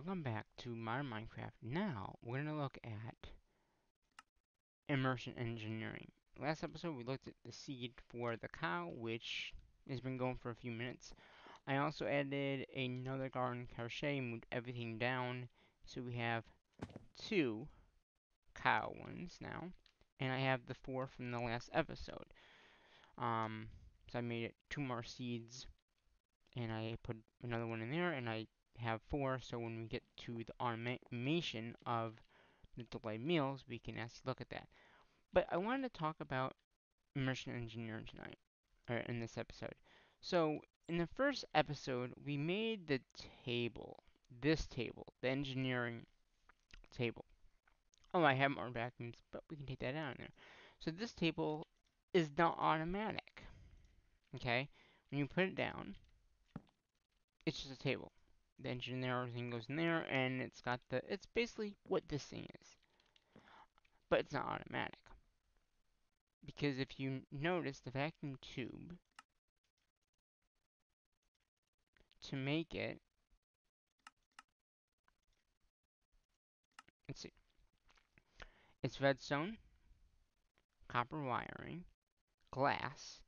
Welcome back to Modern Minecraft. Now, we're going to look at immersion engineering. Last episode, we looked at the seed for the cow, which has been going for a few minutes. I also added another garden crochet, moved everything down, so we have 2 cow ones now. And I have the 4 from the last episode. So I made it 2 more seeds, and I put another one in there, and I have 4, so when we get to the automation of the delayed meals, we can actually look at that. But I wanted to talk about immersion engineering tonight, or in this episode. So, in the first episode, we made the table, this table, the engineering table. Oh, I have more vacuums, but we can take that out of there. So this table is not automatic, okay? When you put it down, it's just a table. The engine there, everything goes in there, and it's basically what this thing is. But it's not automatic. Because if you notice the vacuum tube, to make it, let's see, it's redstone, copper wiring, glass,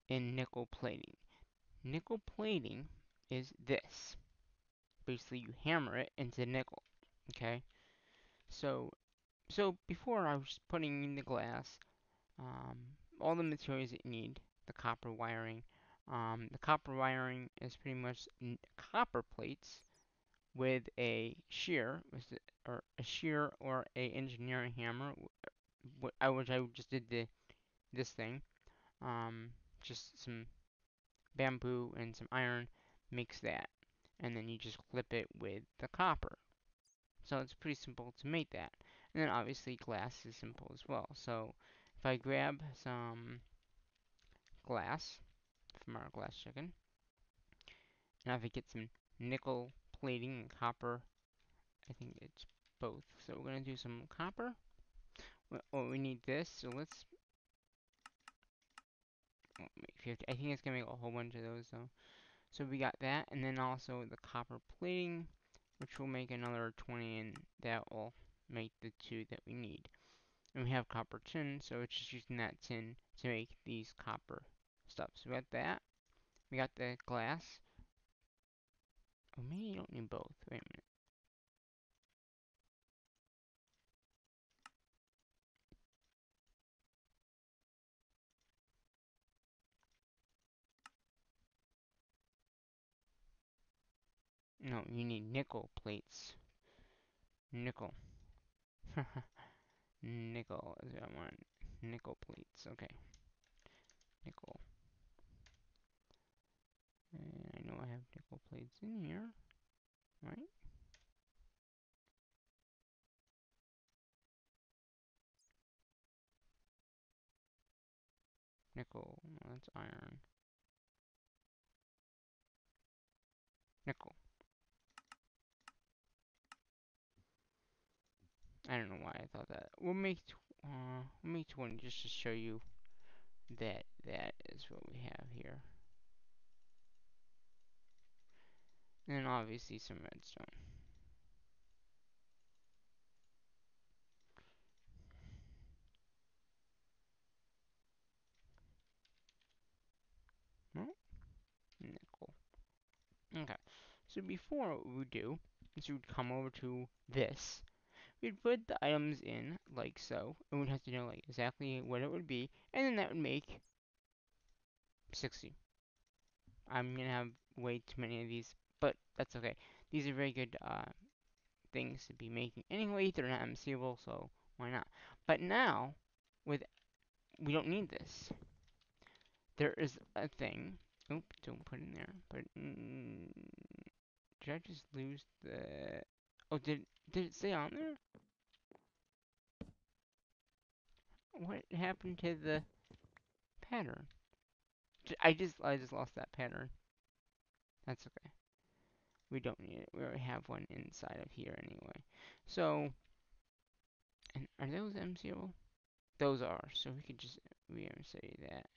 and nickel plating. Nickel plating is this. Basically, you hammer it into nickel, okay? So, before I was just putting in the glass, all the materials that you need, the copper wiring. The copper wiring is pretty much copper plates with a shear, or a shear or a engineering hammer, which I just did this thing. Just some bamboo and some iron, makes that, and then you just clip it with the copper. So it's pretty simple to make that. And then obviously glass is simple as well. So if I grab some glass from our glass chicken, and if I get some nickel plating and copper, I think it's both. So we're gonna do some copper. Oh, we need this, so let's make 50. I think it's gonna make a whole bunch of those though. So we got that, and then also the copper plating, which will make another 20, and that will make the 2 that we need. And we have copper tin, so it's just using that tin to make these copper stuff. So we got that. We got the glass. Oh, maybe you don't need both. Wait a minute. No, you need nickel plates. Nickel. Nickel is what I want. Nickel plates. Okay. Nickel. And I know I have nickel plates in here, right? Nickel. No, that's iron. Nickel. I don't know why I thought that. We'll make 20 just to show you that that is what we have here. And then obviously some redstone. No? Nickel. Okay. So before what we would do is we would come over to this. We'd put the items in like so, and we'd have to know like exactly what it would be, and then that would make 60. I'm gonna have way too many of these, but that's okay. These are very good things to be making anyway. They're not unseeable, so why not? But now, with we don't need this. There is a thing. Oop, don't put in there. But did I just lose the? Oh, did it stay on there? What happened to the pattern? I just lost that pattern. That's okay. We don't need it. We already have one inside of here anyway. So, and are those MCO? Those are. So we could just say that.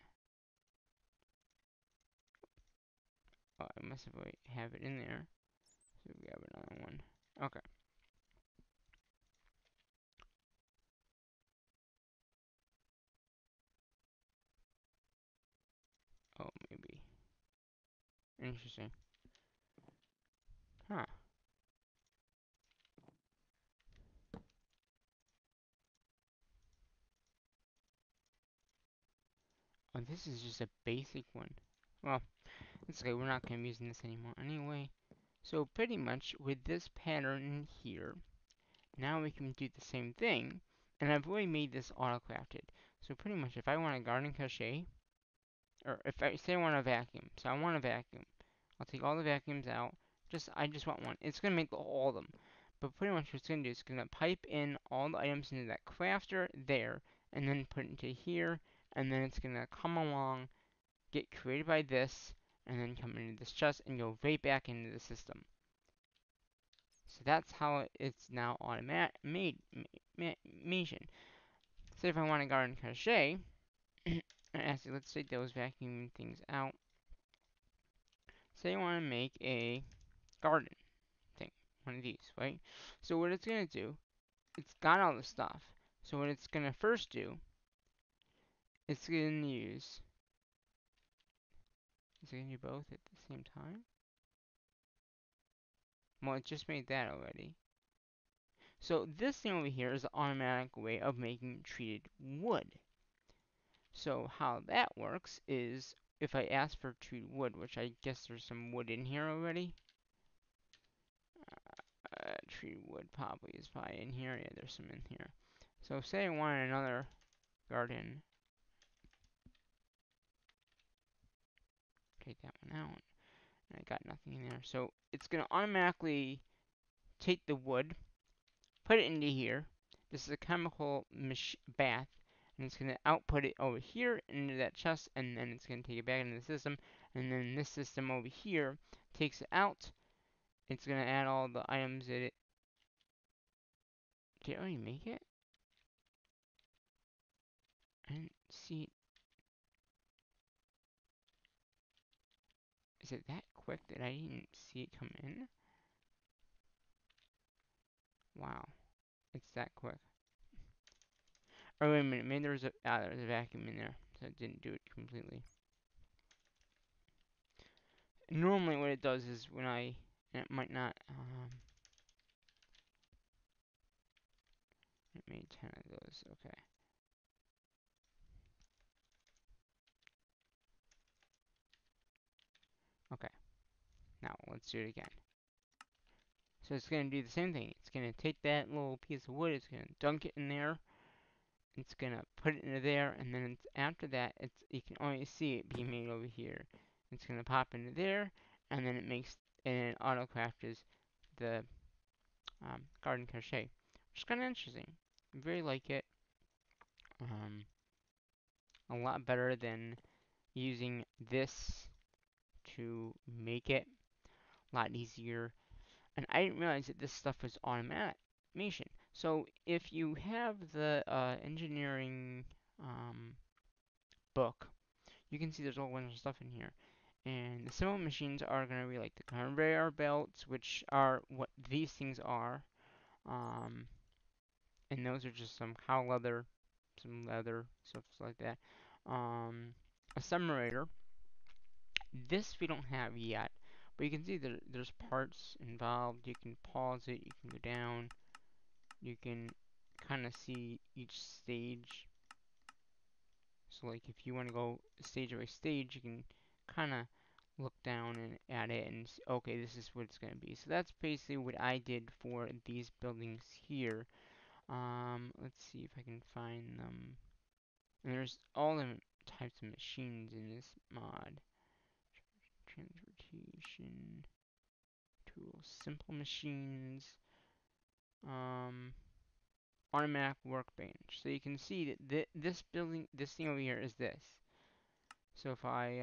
Oh, I must have it in there. So we have another one. Okay. Oh, maybe. Interesting. Huh. Oh, this is just a basic one. Well, it's okay. We're not going to be using this anymore anyway. So pretty much with this pattern in here, now we can do the same thing. And I've already made this auto-crafted. So pretty much if I want a garden cachet, or if I say I want a vacuum, so I want a vacuum. I'll take all the vacuums out. I just want one. It's gonna make all of them. But pretty much what it's gonna do is it's gonna pipe in all the items into that crafter there, and then put it into here, and then it's gonna come along, get created by this, and then come into this chest and go right back into the system. So that's how it's now automatic made. Say if I want a garden cachet, actually let's take those vacuum things out. Say I want to make a garden thing, one of these, right? So what it's gonna do, it's got all the stuff. So what it's gonna first do, it's gonna use. Is it gonna do both at the same time? Well, it just made that already. So this thing over here is the automatic way of making treated wood. So how that works is if I ask for treated wood, which I guess there's some wood in here already. Treated wood is probably in here. Yeah, there's some in here. So say I wanted another garden. Take that one out. And I got nothing in there. So it's going to automatically take the wood, put it into here. This is a chemical bath. And it's going to output it over here into that chest. And then it's going to take it back into the system. And then this system over here takes it out. It's going to add all the items that it. Did it already make it? I didn't see. Is it that quick that I didn't see it come in? Wow. It's that quick. Oh, wait a minute. Maybe there was a vacuum in there. So it didn't do it completely. Normally what it does is when it might not, it made 10 of those. Okay. Okay. Now let's do it again. So it's going to do the same thing. It's going to take that little piece of wood. It's going to dunk it in there. It's going to put it into there. And then after that, you can only see it being made over here. It's going to pop into there. And then it auto-crafts the garden cachet, which is kind of interesting. I very like it. Um, a lot better than using this to make it. A lot easier. And I didn't realize that this stuff was automation. So if you have the engineering book, you can see there's a whole bunch of stuff in here. And the simple machines are going to be like the conveyor belts, which are what these things are. Um, and those are just some cow leather, some leather, stuff like that. A summerator. This we don't have yet, but you can see there's parts involved. You can pause it, you can go down, you can kind of see each stage. So like if you want to go stage by stage, you can kind of look down and at it and see, okay, this is what it's going to be. So that's basically what I did for these buildings here. Let's see if I can find them. And there's all the types of machines in this mod. Transportation tools, simple machines, um, automatic workbench. So you can see that this building, this thing over here is this. So if I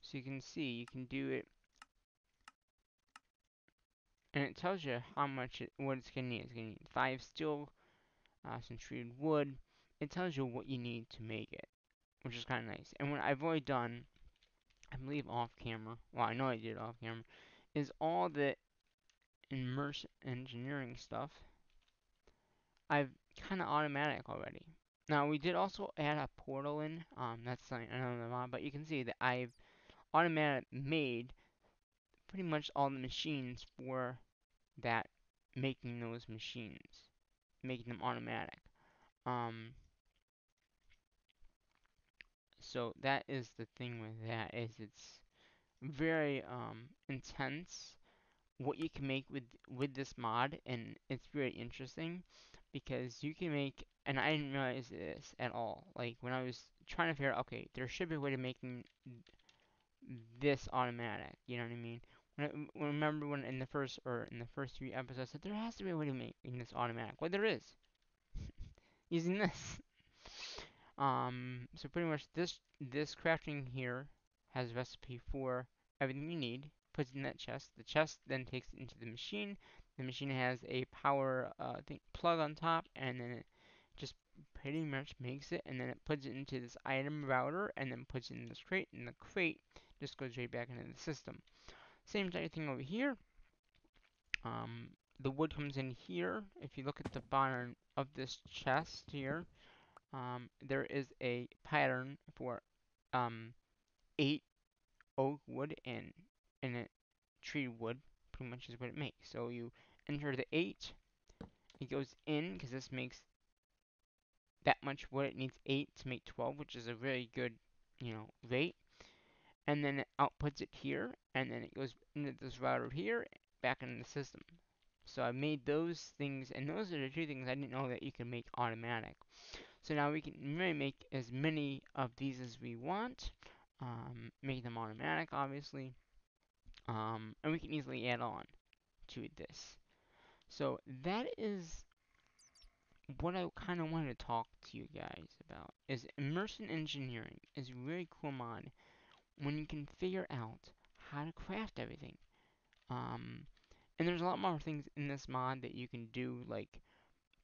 so you can see you can do it, and it tells you how much what it's gonna need. It's gonna need 5 steel, some treated wood. It tells you what you need to make it. which is kind of nice. And what I've already done, I believe off camera, well, I know I did off camera, is all the immersive engineering stuff I've kind of automatic already. Now we did also add a portal in. That's like another mod, but you can see that I've automatic made pretty much all the machines for that, making those machines, making them automatic. Um, so that is the thing with that, is it's very intense what you can make with this mod, and it's very interesting because you can make, and I didn't realize this at all. Like when I was trying to figure out, okay, there should be a way to making this automatic. You know what I mean? Remember when in the first 3 episodes, I said there has to be a way to make this automatic. Well, there is using this. So pretty much this crafting here has a recipe for everything you need. Puts it in that chest. The chest then takes it into the machine. The machine has a power plug on top, and then it just pretty much makes it, and then it puts it into this item router, and then puts it in this crate, and the crate just goes right back into the system. Same type of thing over here. Um, the wood comes in here. If you look at the bottom of this chest here, there is a pattern for um, 8 oak wood and a tree wood, pretty much is what it makes. So you enter the 8, it goes in because this makes that much wood. It needs 8 to make 12, which is a very good, rate. And then it outputs it here, and then it goes into this router here, back into the system. So I made those things, and those are the two things I didn't know that you can make automatic. So now we can really make as many of these as we want, make them automatic, obviously, and we can easily add on to this. So that is what I kind of wanted to talk to you guys about. Is immersion engineering is a really cool mod when you can figure out how to craft everything. Um, and there's a lot more things in this mod that you can do, like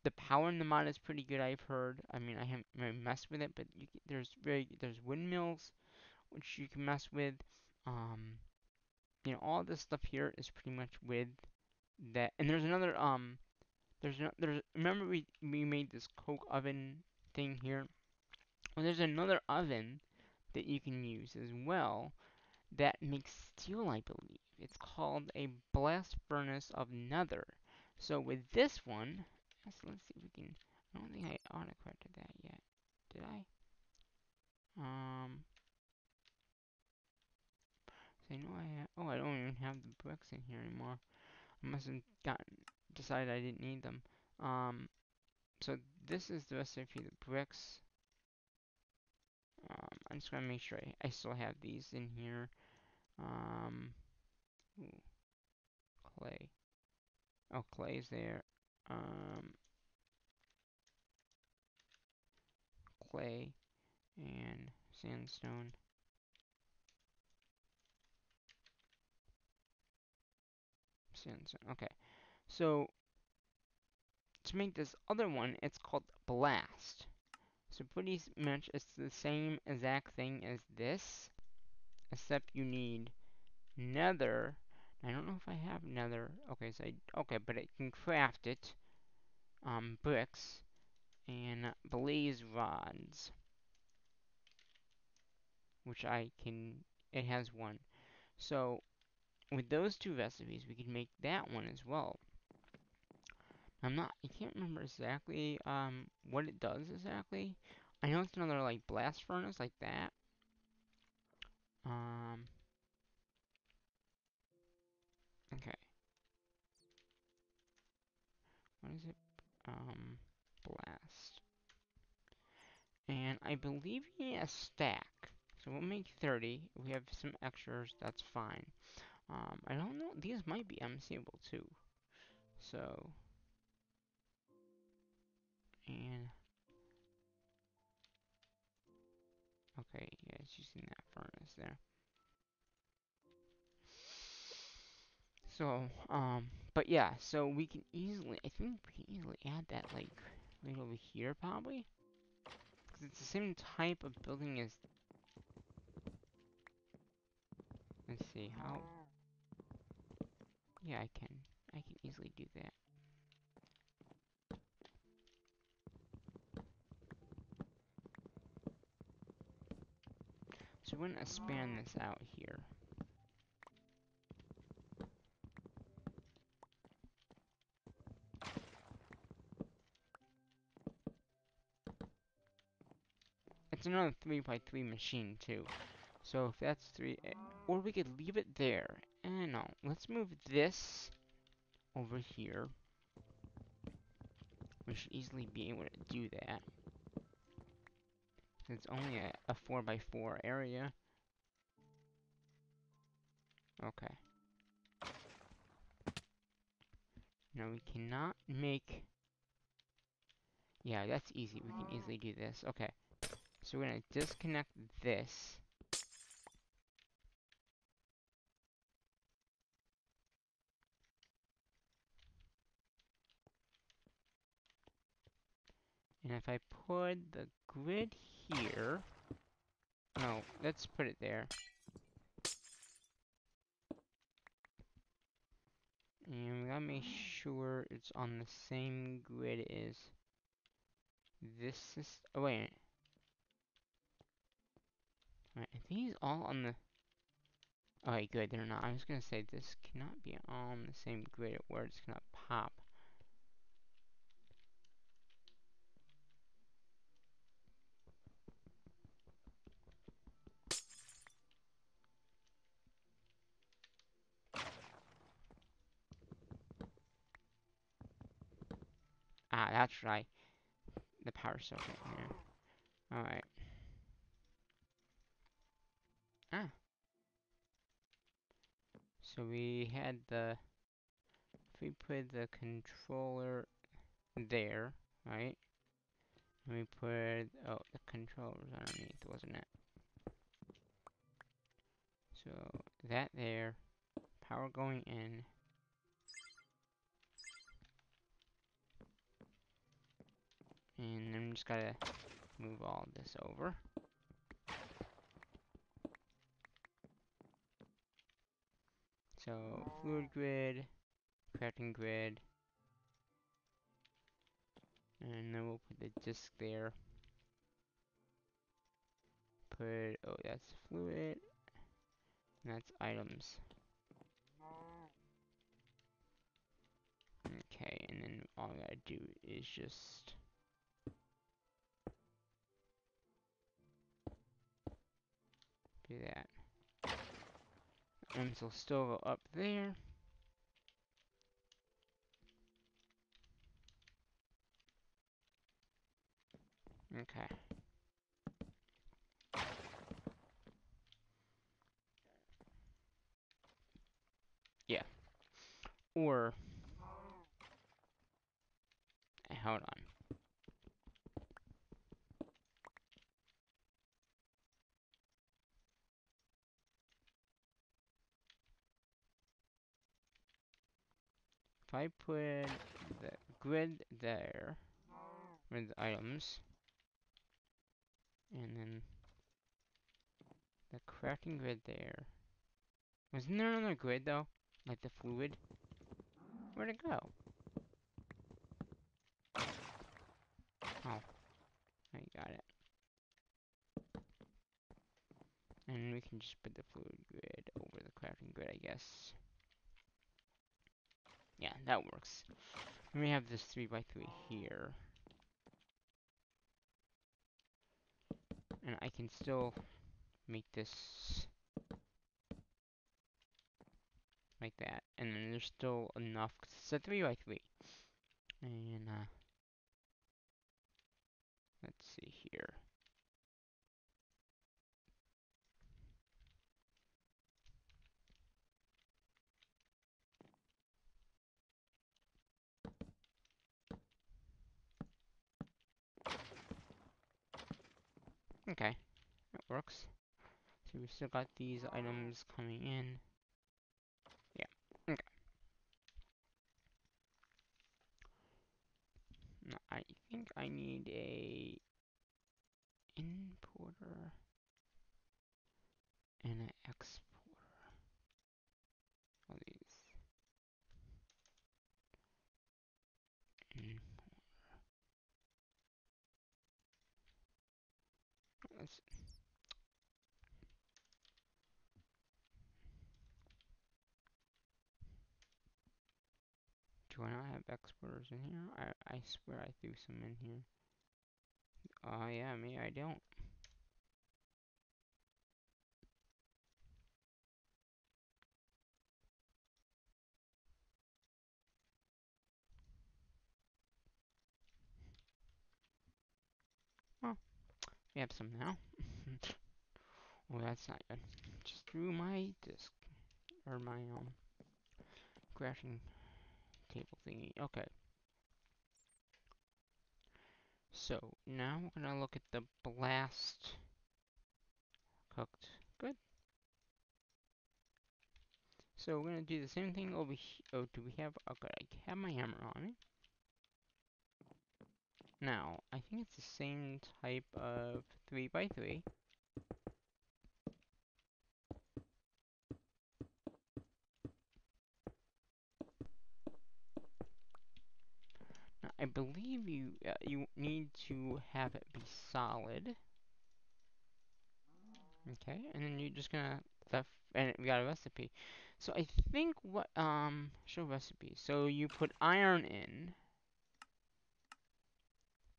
the power in the mod is pretty good, I've heard. I mean, I haven't really messed with it, but there's windmills which you can mess with. Um, all this stuff here is pretty much with that. And there's another there's remember we made this coke oven thing here. Well, there's another oven that you can use as well that makes steel, I believe. It's called a blast furnace of nether. So with this one, let's see if we can. I don't think I auto-corrected that yet. Did I? So I know I have. Oh, I don't even have the bricks in here anymore. I must have decided I didn't need them. Um, so this is the recipe for the bricks. I'm just gonna make sure I still have these in here. Um, ooh, clay. Oh, clay's there. Um, clay and sandstone. Sandstone. Okay. So to make this other one, it's called blast. So pretty much it's the same exact thing as this, except you need nether. I don't know if I have nether. Okay, so okay, but I can craft it. Bricks and blaze rods, which I can. It has one. So with those two recipes, we can make that one as well. I can't remember exactly what it does exactly. I know it's another like blast furnace like that. Um, okay. What is it? Blast. And I believe we need a stack. So we'll make 30. If we have some extras, that's fine. I don't know. These might be unseeable too. So, and okay, yeah, it's using that furnace there. So, but yeah, so we can easily, I think we can easily add that like right over here probably. Because it's the same type of building as... Let's see, how... Yeah, I can. I can easily do that. So we're gonna span this out here. It's another 3x3 machine too. So if that's 3, or we could leave it there. No, let's move this over here. We should easily be able to do that. It's only a 4x4 area. Okay. Now we cannot make... Yeah, that's easy. We can easily do this. Okay. So we're gonna disconnect this. And if I put the grid here... No, let's put it there. And we gotta make sure it's on the same grid as this system. Oh, wait. Alright, are these all on the... Alright, good, they're not. I was gonna say, this cannot be all on the same grid where it's gonna pop. Ah, that's right. The power socket, yeah. Alright. Ah. So we had the... If we put the controller there, right? And we put... Oh, the controller's underneath, wasn't it? So, that there. Power going in. And then we just gotta move all this over. So, fluid grid, crafting grid, and then we'll put the disk there. Put, oh, that's fluid, and that's items. Okay, and then all I gotta do is just do that. Items will still go up there. Okay. Yeah. Or, hold on. If I put the grid there with the items, and then the crafting grid there. Wasn't there another grid though? Like the fluid? Where'd it go? Oh, I got it. And we can just put the fluid grid over the crafting grid, I guess. Yeah, that works. And we have this 3x3 here. And I can still make this like that. And then there's still enough, 'cause it's a 3x3. And, let's see here. Okay, that works. So we still got these items coming in. Yeah, okay. Now, I think I need a importer and an exporter. All these. Let's, do I not have exporters in here? I swear I threw some in here. Oh yeah, maybe I don't. Well, we have some now. Well, that's not good. Just threw my disk, or my crashing table thingy. Okay. So now we're gonna look at the blast cooked. Good. So we're gonna do the same thing over here. Oh, do we have? Okay, I have my hammer on it. Now, I think it's the same type of 3x3. Now, I believe you need to have it be solid. Okay, and then you're just gonna and we got a recipe. So I think what show recipe. So you put iron in,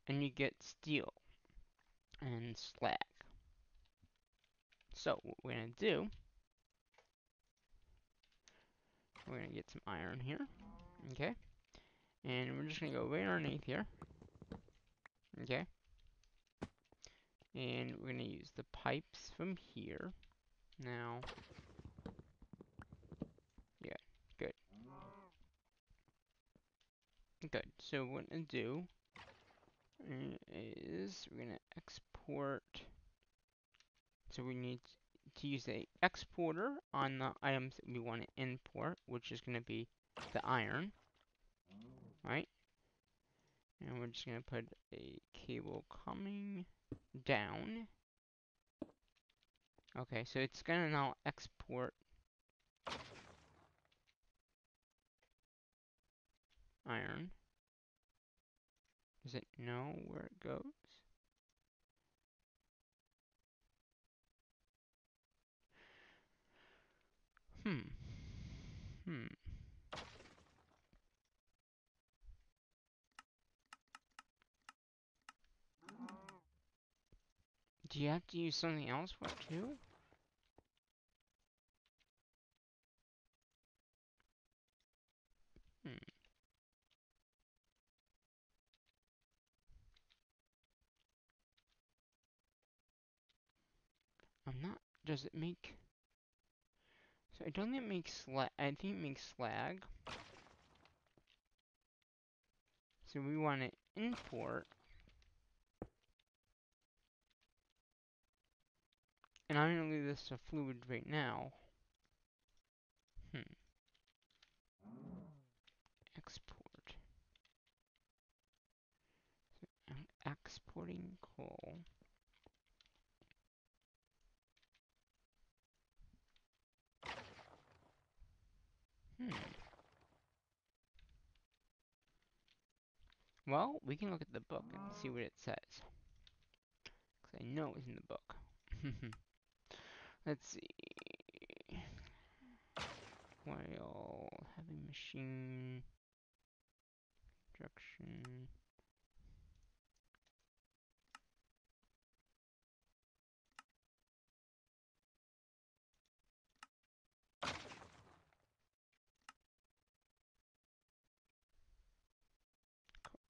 and you get steel and slag. So what we're gonna do, we're gonna get some iron here. Okay, and we're just gonna go right underneath here. Okay, and we're gonna use the pipes from here. Now, yeah, good, good. So what we're gonna do is we're gonna export. So we need to use a exporter on the items that we want to import, which is going to be the iron, right? And we're just going to put a cable coming down. Okay, so it's going to now export iron. Does it know where it goes? Hmm. Hmm. Do you have to use something else for it too? Hmm. I'm not. Does it make? So I don't think it makes slag. I think it makes slag. So we want to import. And I'm going to leave this to fluid right now. Export. So I'm exporting coal. Hmm. Well, we can look at the book and see what it says. Because I know it's in the book. Let's see. Coil, heavy machine, construction.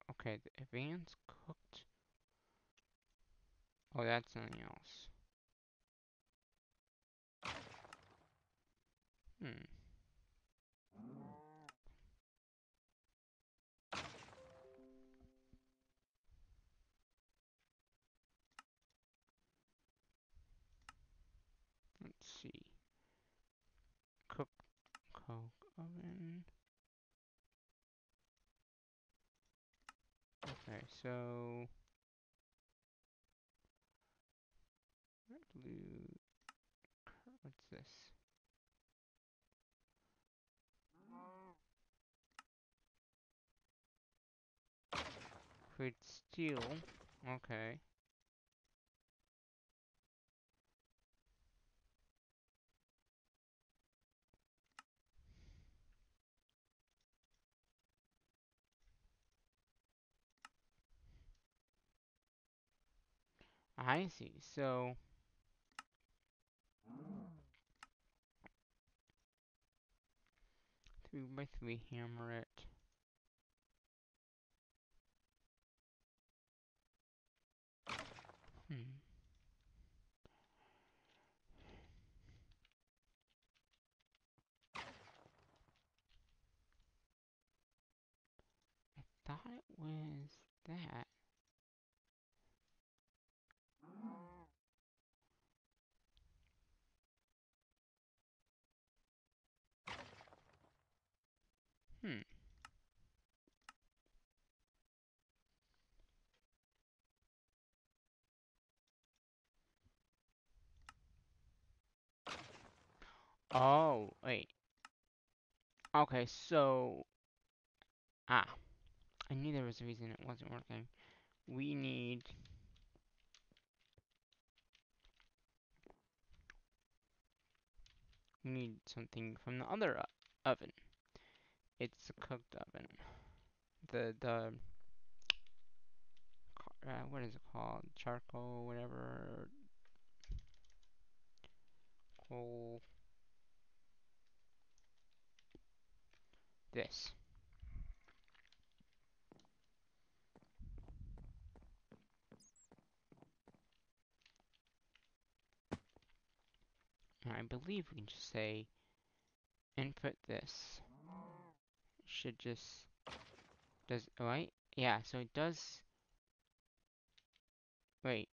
Okay, the advanced cooked. Oh, that's something else. Hmm. Let's see. Cook, coke oven. Okay, so this? Create steel. Okay. I see. So 3x3 hammer it. Hmm. Thought it was that. Hmm. Oh, wait. Okay, so I knew there was a reason it wasn't working. We need something from the other oven. It's a cooked oven. The what is it called? Charcoal, whatever. Coal. This. And I believe we can just say input this. Should just does right? Yeah, so it does. Wait.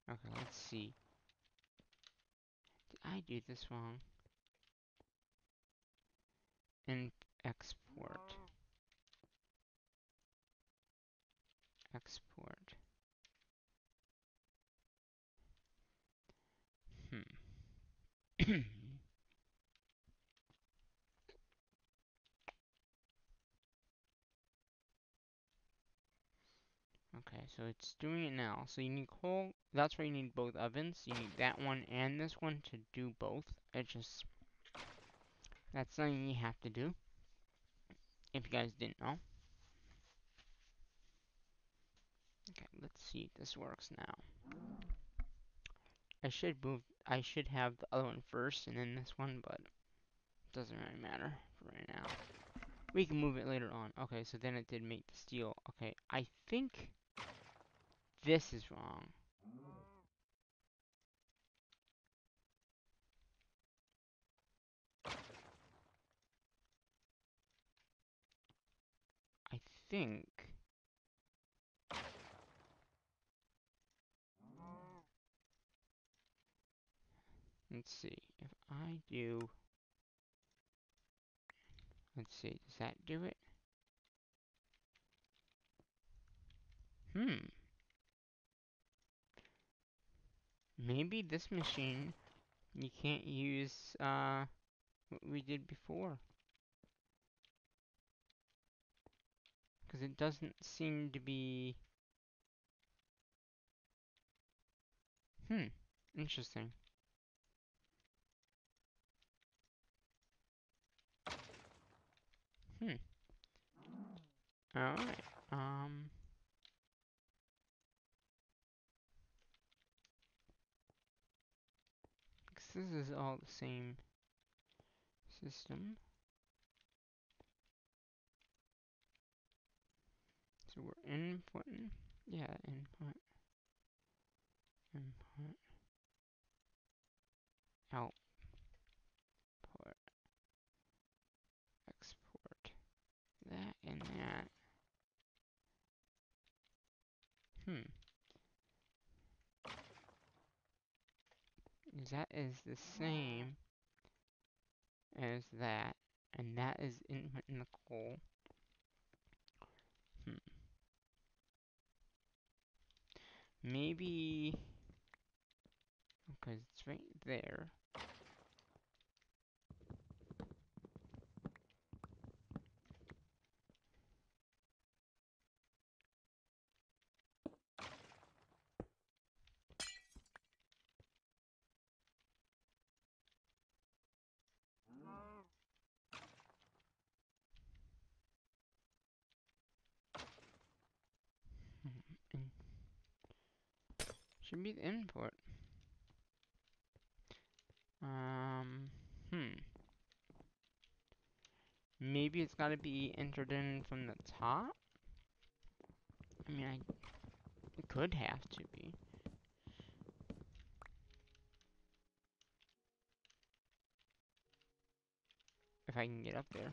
Okay, let's see. Did I do this wrong? And export. Export. Hmm. Okay, so it's doing it now. So you need coal. That's why you need both ovens. You need that one and this one to do both. It just that's something you have to do. If you guys didn't know. Okay, let's see if this works now. I should have the other one first and then this one, but it doesn't really matter for right now. We can move it later on. Okay, so then it did make the steel. Okay, I think this is wrong. I think. Let's see. If I do. Let's see. Does that do it? Hmm. Maybe this machine you can't use what we did before. Because it doesn't seem to be. Hmm. Interesting. Hmm. Alright. Because this is all the same system. So we're inputting. Yeah, input. Input. Output. Export. That and that. Hmm. That is the same as that. And that is input in the coal. Hmm. Maybe. because it's right there. And should be the input. Hmm. Maybe it's gotta be entered in from the top? I mean, it could have to be. If I can get up there.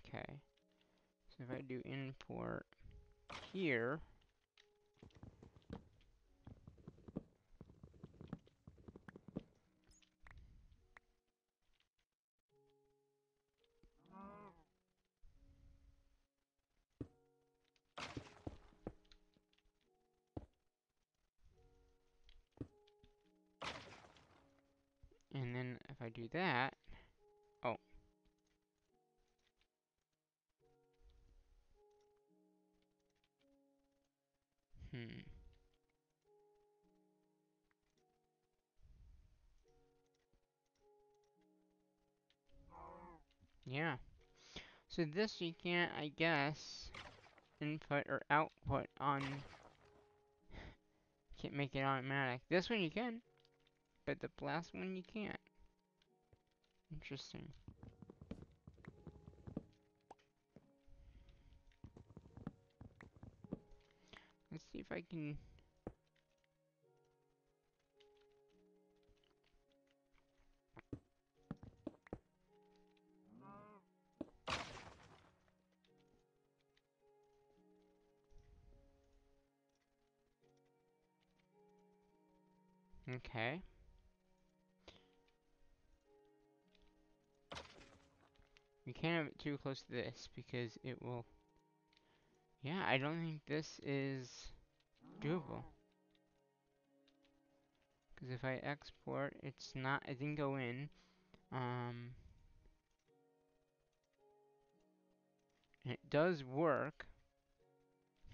Okay. So if I do import here, and then if I do that, oh, hmm, yeah. So this you can't, I guess, input or output on, can't make it automatic. This one you can, but the last one you can't. Interesting. Let's see if I can. Okay. You can't have it too close to this because it will. Yeah, I don't think this is doable. Because if I export, it's not. It didn't go in. Um, and it does work.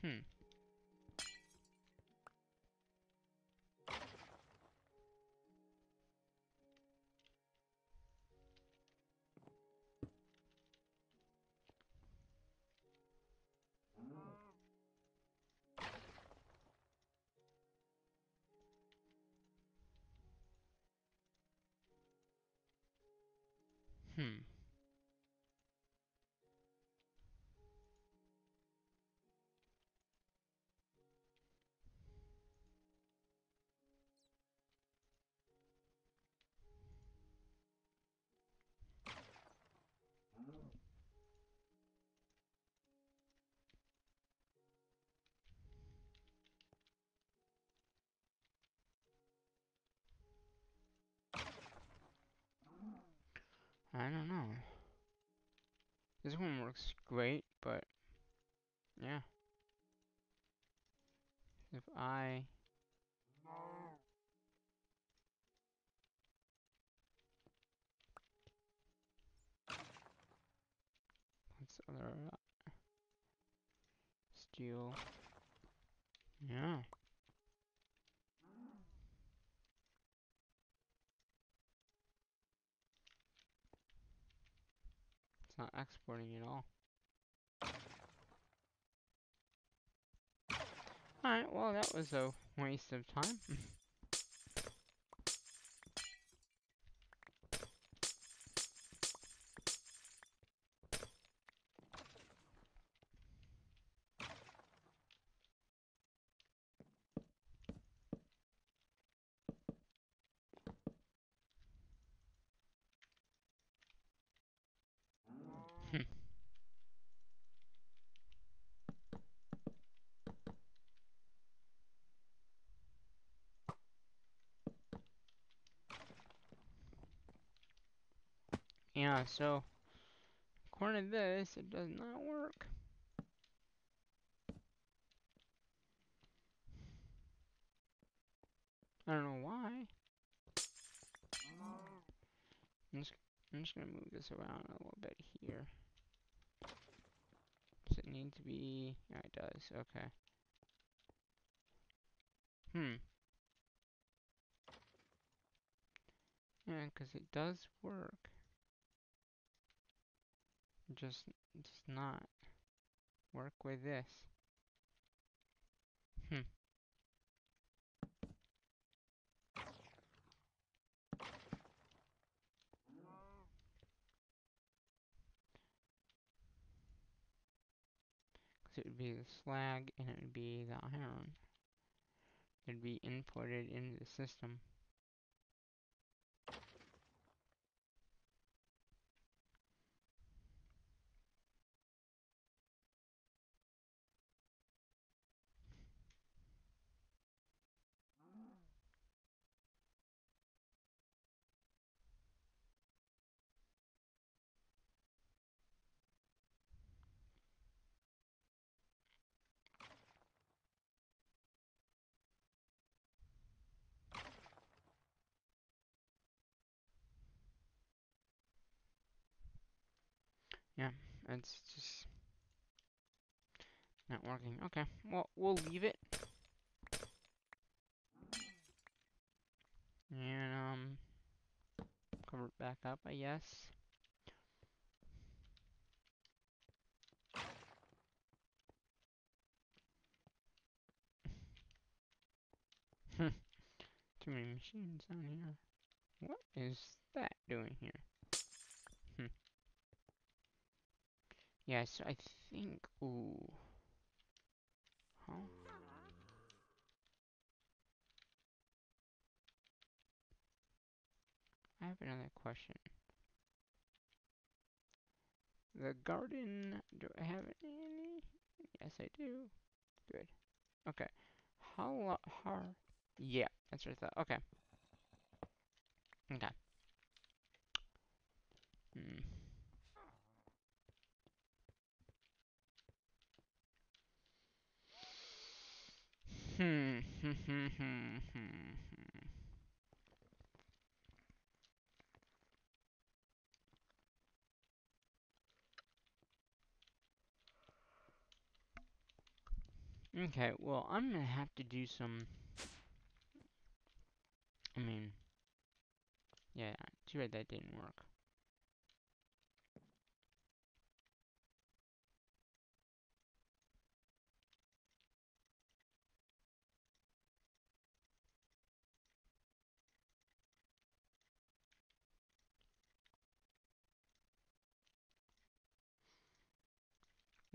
Hmm. Hmm. I don't know. This one works great, but yeah. If I what's the other steel? Yeah, it's not exporting at all. Alright, well that was a waste of time. Yeah, so according to this, it does not work. I don't know why. I'm just, I'm just gonna move this around a little bit here. Does it need to be? Yeah, it does. Okay. Yeah, because it does work. Just does not work with this. Hmm. Because it would be the slag and it would be the iron. It'd be inputted into the system. Yeah, it's just not working. Okay, well, we'll leave it. And, cover it back up, I guess. Too many machines down here. What is that doing here? Yes, I think. Ooh. Huh? I have another question. The garden. Do I have any? Yes, I do. Good. Okay. How hard? Yeah, that's what I thought. Okay. Okay. Hmm. Hmm. Okay, well, I'm gonna have to do some. I mean, yeah, too bad that didn't work.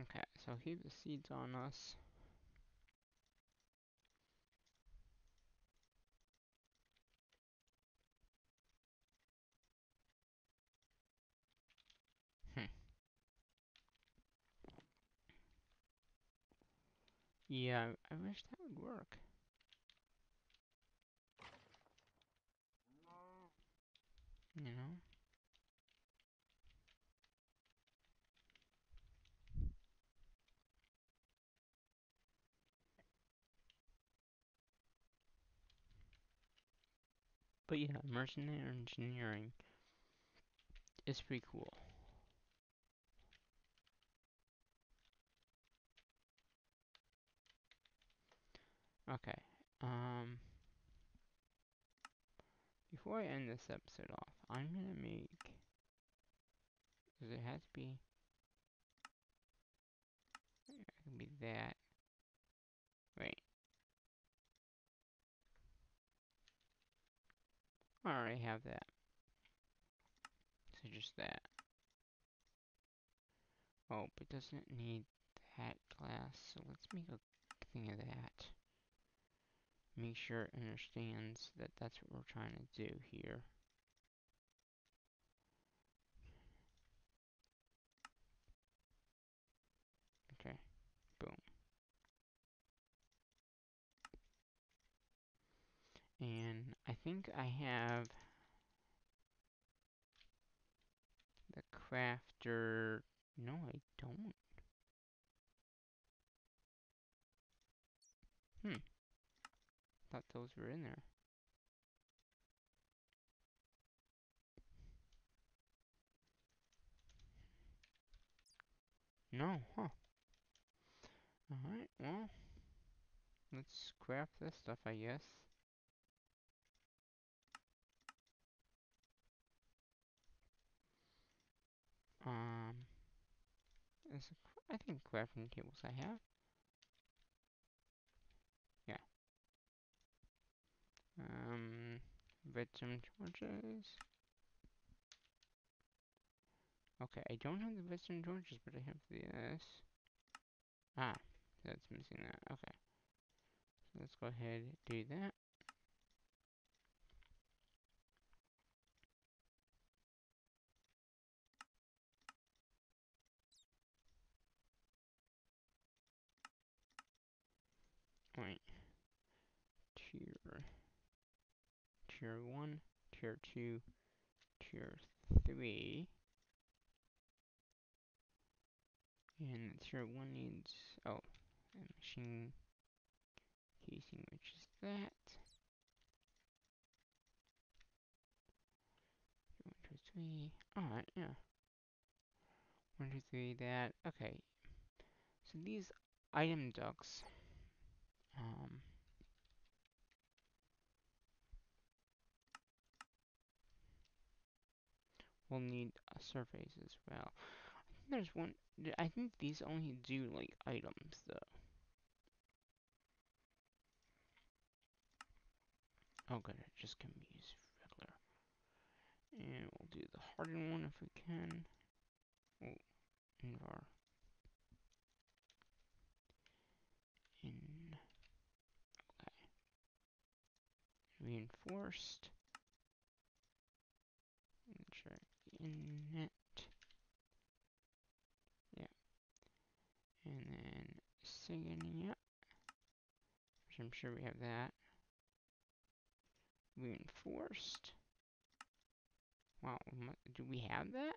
Okay, so heap the seeds on us. Hmm. Yeah, I wish that would work. You know? But yeah, mercenary engineering is pretty cool. Okay. Um, Before I end this episode off, I'm gonna make. Because it has to be. It can be that. Wait. I already have that. So just that. Oh, but doesn't it need that glass? So let's make a thing of that. Make sure it understands that that's what we're trying to do here. Okay, boom. And I think I have crafter. No, I don't. Thought those were in there. No, huh. Alright, well, let's craft this stuff, I guess. Um, I think crafting tables I have. Yeah. Redstone torches. Okay, I don't have the redstone torches, but I have this. Ah, that's missing that. Okay. So let's go ahead and do that. Wait. Tier 1, Tier 2, Tier 3. And Tier 1 needs, oh, a machine casing, which is that. 1, 2, 3. Alright, yeah. 1, 2, 3, that. Okay. So these item ducts, will need surveys as well. I think there's one, I think these only do, like, items, though. Oh, good, it just can be used regular. And we'll do the hardened one if we can. Oh, invar. In. Okay. Reinforced. And check innet. Yeah. And then SIGINT, yeah. Which I'm sure we have that. Reinforced. Wow, do we have that?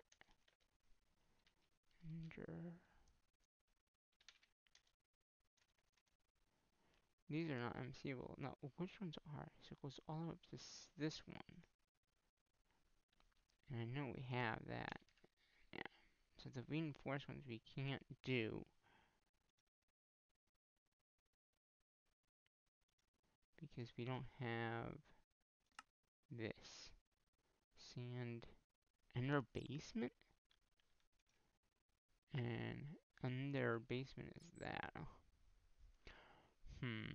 These are not MCable. No, which ones are? So it goes all the way up to this one. And I know we have that. Yeah. So the reinforced ones we can't do. Because we don't have this. Sand. Under basement? And under basement is that. Hmm.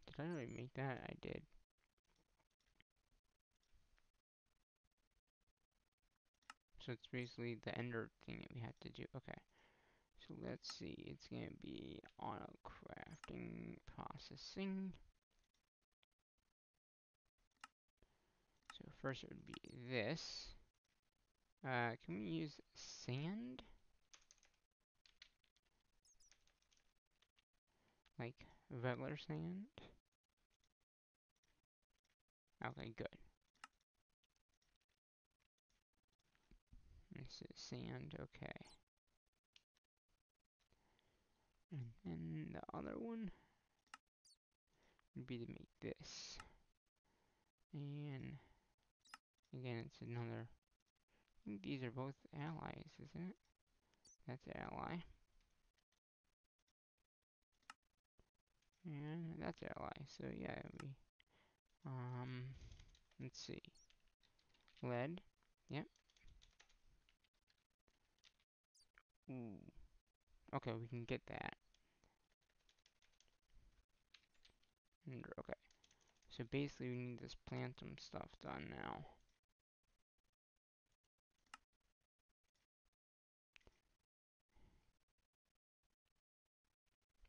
Did I really make that? I did. So it's basically the ender thing that we have to do. Okay. So let's see. It's going to be auto crafting processing. So first it would be this. Can we use sand? Like regular sand? Okay, good. This is sand, okay. And then the other one would be to make this. And again, it's another. I think these are both allies, isn't it? That's ally. And that's ally. So yeah, let's see. Lead. Yep. Ooh. Okay, we can get that. And, okay. So basically we need this plantum stuff done now.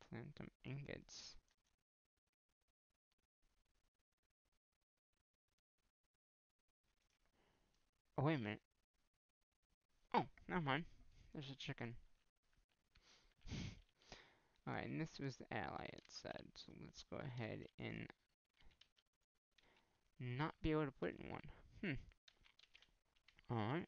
Plantum ingots. Oh, wait a minute. Oh, never mind. There's a chicken. Alright, and this was the ally it said. So let's go ahead and not be able to put it in one. Alright.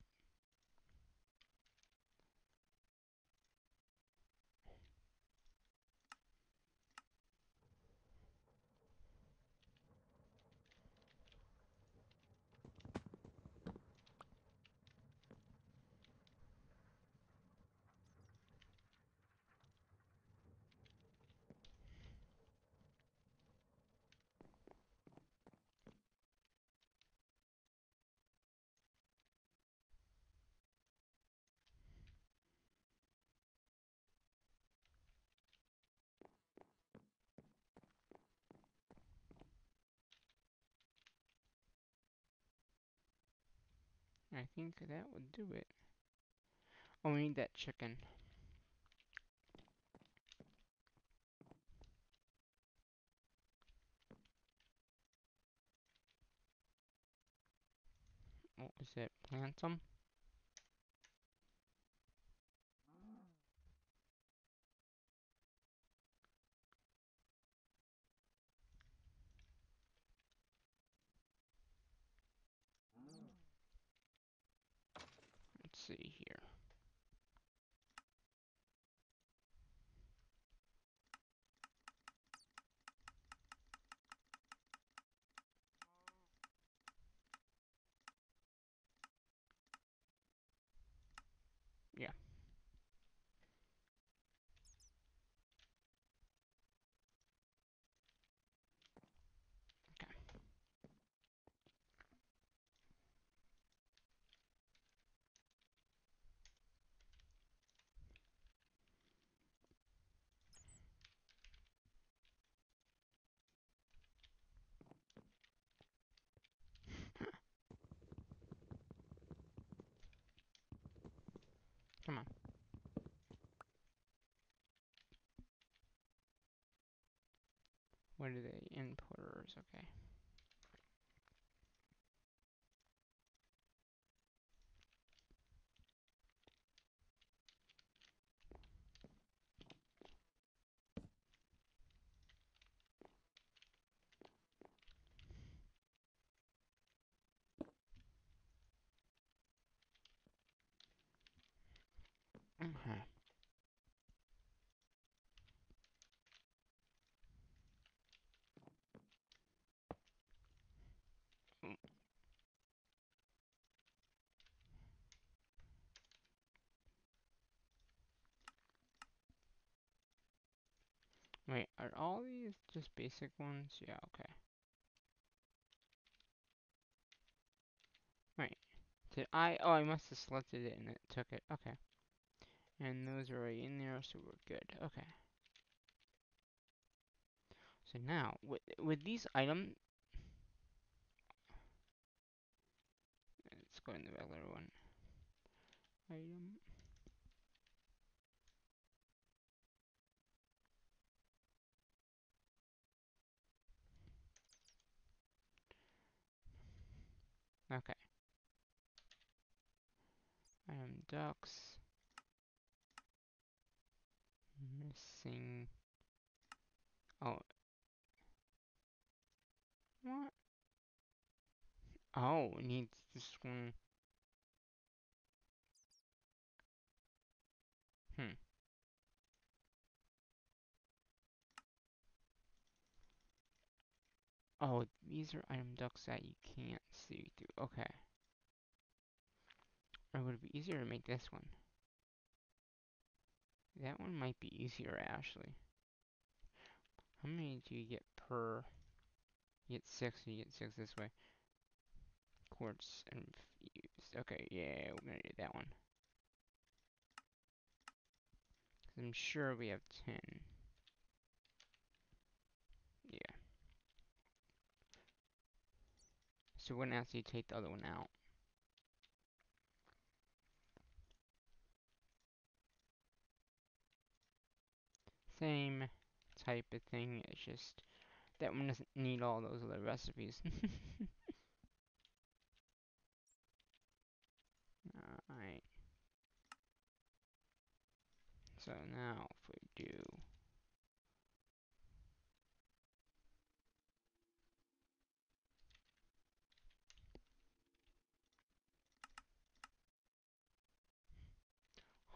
I think that would do it. Oh, we need that chicken. What was it? Plant some? Let's see here. Yeah. Okay. Come on. What are they? Inputters. Okay. Okay. Wait, are all these just basic ones? Yeah, okay. Right. Did I? Oh, I must have selected it and it took it. Okay. And those are already in there, so we're good. Okay. So now, with these items, let's go in the regular one. Item. Okay. Item ducks. Missing. Oh. What? Oh, it needs this one. Hmm. Oh, these are item ducts that you can't see through. Okay. Or would it be easier to make this one? That one might be easier, actually. How many do you get per? You get 6, and you get 6 this way. Quartz infused. Okay, yeah, we're gonna do that one. 'Cause I'm sure we have 10. Yeah. So we're gonna actually take the other one out. Same type of thing, it's just that one doesn't need all those other recipes. Alright. So now if we do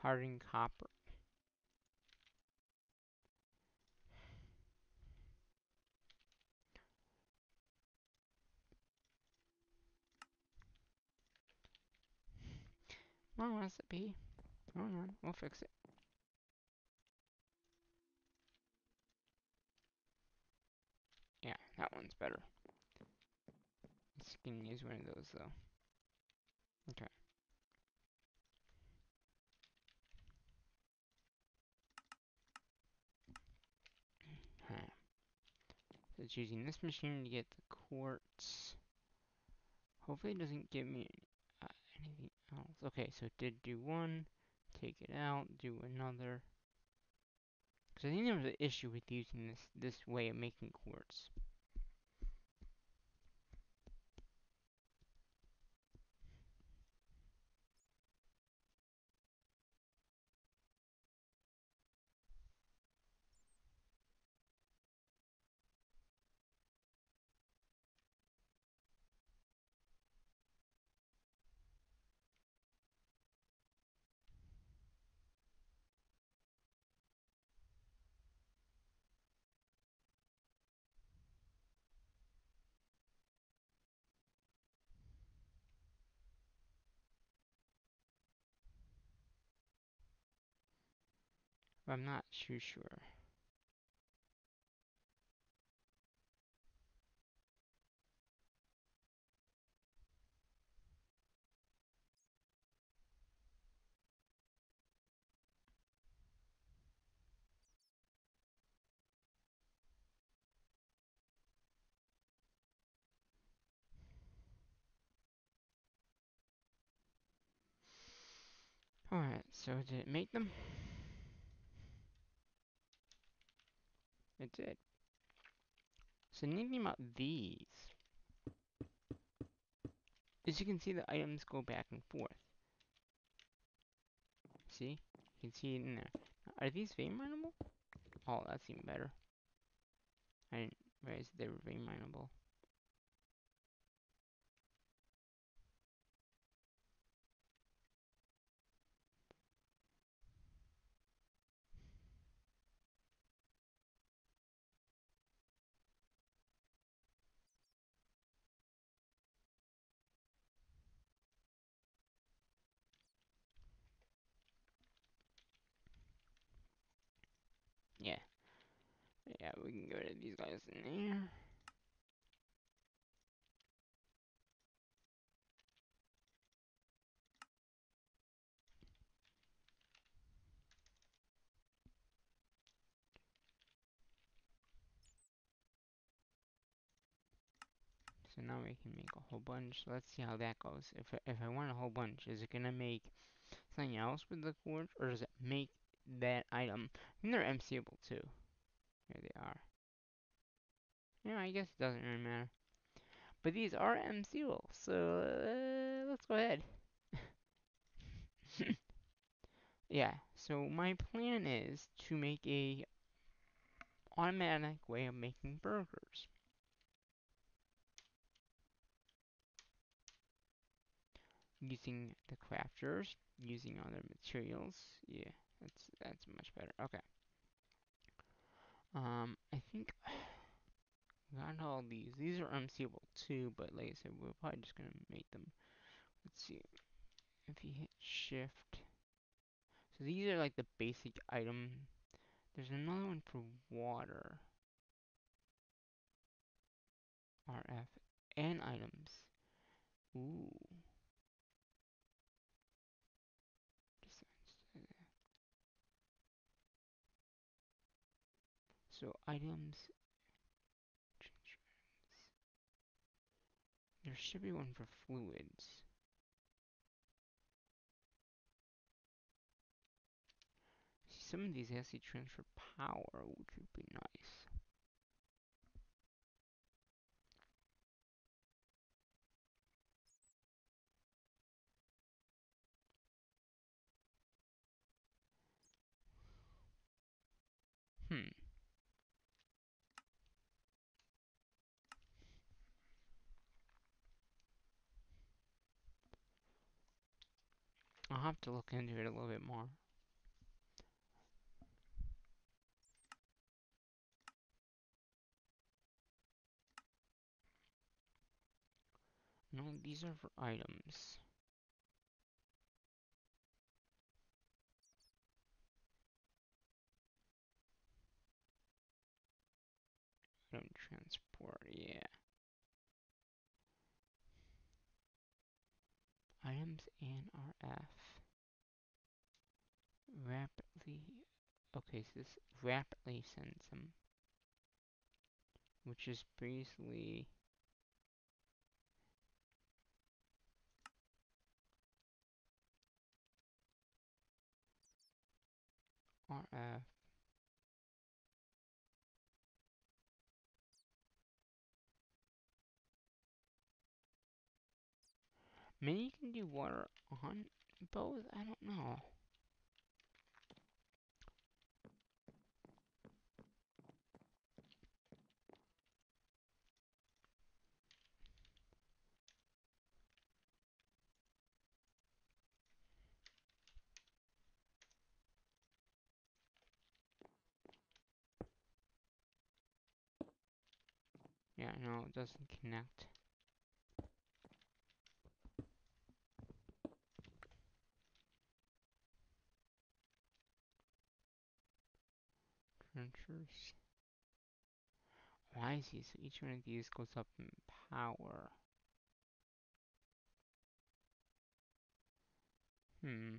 Hardened copper. Wrong recipe. Hold on, we'll fix it. Yeah, that one's better. Let's can use one of those though. Okay. Alright. So it's using this machine to get the quartz. Hopefully it doesn't give me uh, anything else. Okay, so it did do one. Take it out, do another. Because I think there was an issue with using this way of making quartz. But I'm not too sure. Alright, so did it make them? It did. So the neat thing about these is you can see the items go back and forth. See? You can see it in there. Are these vein mineable? Oh, that's even better. I didn't realize they were vein mineable. Yeah. Yeah, we can go to these guys in there. So now we can make a whole bunch. So let's see how that goes. If I want a whole bunch, is it gonna make something else with the quartz, or does it make that item? And they're MCable too. Here they are. Yeah, I guess it doesn't really matter. But these are MCable, so let's go ahead. Yeah, so my plan is to make a automatic way of making burgers. Using the crafters, using other materials. Yeah, that's much better. Okay. I think got all these. These are unseeable too, but like I said, we're probably just gonna make them. Let's see. If you hit shift. So these are like the basic item. There's another one for water. RF and items. Ooh. So items. There should be one for fluids. See, some of these actually transfer power, which would be nice. Hmm. I'll have to look into it a little bit more. No, these are for items. Item transport, yeah. Items and RF. Rapidly. Okay, so this rapidly sends them. Which is basically RF. Maybe you can do water on both? I don't know. Yeah, no, it doesn't connect. Trenchers. Oh, I see. So each one of these goes up in power. Hmm.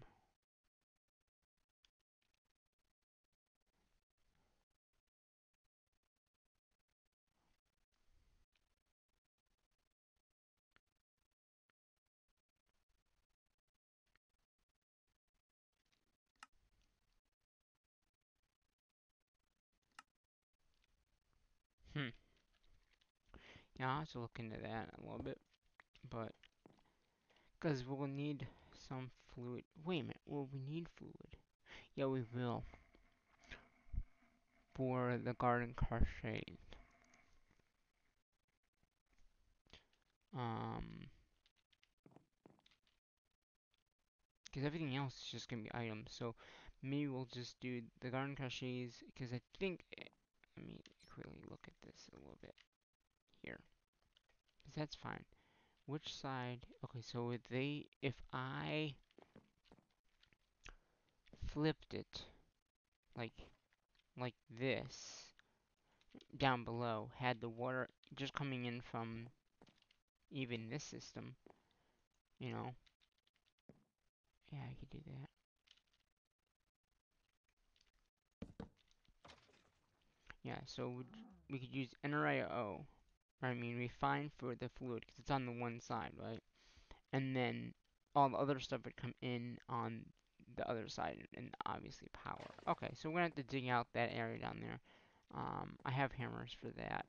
Hmm. Yeah, I'll have to look into that a little bit. But, because we'll need some fluid. Wait a minute. Will we need fluid? Yeah, we will. For the garden crochet. Um. Because everything else is just going to be items. So maybe we'll just do the garden crochets. Because I think. Let me quickly look at this a little bit here. Because that's fine. Which side? Okay, so if I flipped it like like this down below, had the water just coming in from even this system, you know, yeah, I could do that. Yeah, so we could use NRIO, I mean refine for the fluid because it's on the one side, right? And then all the other stuff would come in on the other side and obviously power. Okay, so we're gonna have to dig out that area down there. I have hammers for that.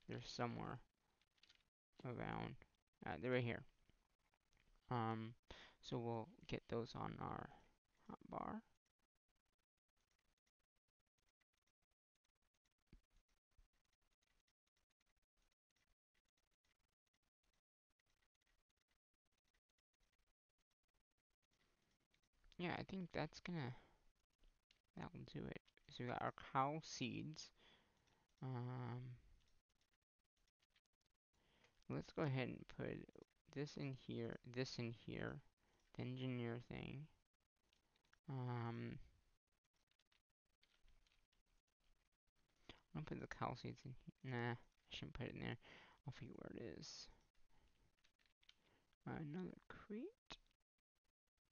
They're somewhere around. They're right here. Um, so we'll get those on our hotbar. Yeah, I think that'll do it. So we got our cow seeds. Um, let's go ahead and put this in here, the engineer thing. Um, I'm gonna put the cow seeds in here. Nah, I shouldn't put it in there. I'll figure where it is. Another crate.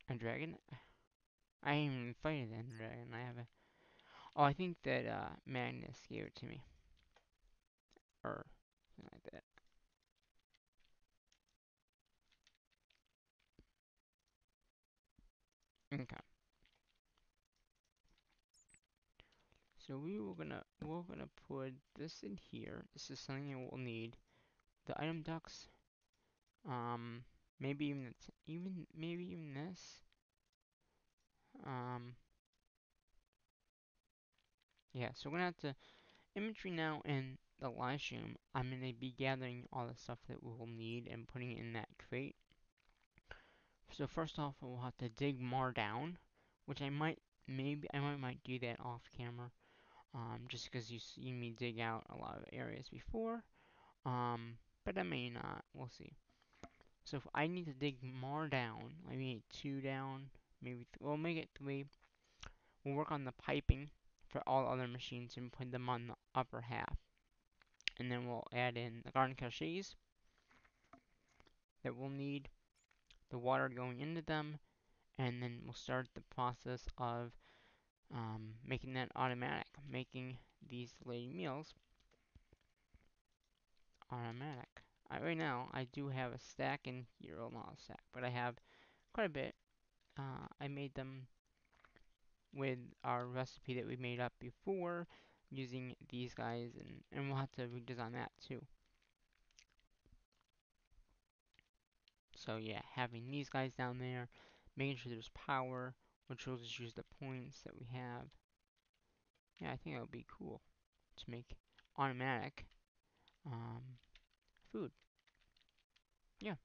A dragon? I ain't even fighting that dragon. I have a. Oh, I think that Magnus gave it to me, or something like that. Okay. So we're gonna put this in here. This is something that we'll need. The item ducts. Um, maybe even this. Um, yeah. So we're gonna have to inventory now in the live stream. I'm gonna be gathering all the stuff that we will need and putting it in that crate. So first off, we'll have to dig more down, which I might do that off camera. Just because you've seen me dig out a lot of areas before. But I may not. We'll see. So if I need to dig more down, I need 2 down, maybe we'll make it 3. We'll work on the piping for all other machines and put them on the upper half. And then we'll add in the garden caches that we'll need, the water going into them, and then we'll start the process of making that automatic, making these delayed meals automatic. Right now, I do have a stack in here, well, not a stack, but I have quite a bit. I made them with our recipe that we made up before using these guys, and we'll have to redesign that too. So yeah, having these guys down there, making sure there's power, which will just use the points that we have. Yeah, I think that would be cool to make automatic um, food. Yeah,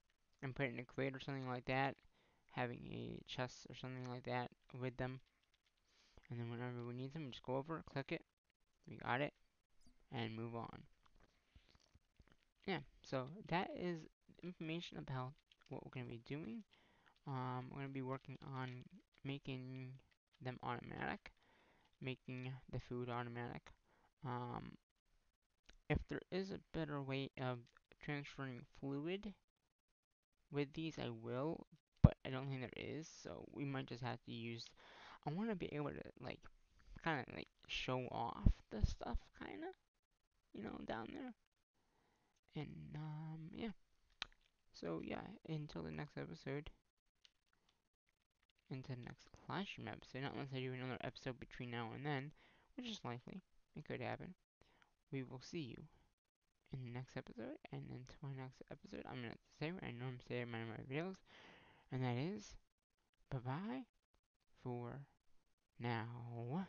and put it in a crate or something like that, having a chest or something like that with them, and then whenever we need them, just go over, click it, we got it, and move on. Yeah, so that is information about what we're going to be doing. We're going to be working on making them automatic, making the food automatic. Um, if there is a better way of transferring fluid with these, I will, but I don't think there is, so we might just have to use. I want to be able to, like, kind of, like, show off the stuff, kind of, down there. And, yeah. So, yeah, until the next episode, into the next classroom episode, not unless I do another episode between now and then, which is likely. It could happen. We will see you in the next episode, and until my next episode, I'm going to say what I normally say in my videos, and that is, bye-bye for now.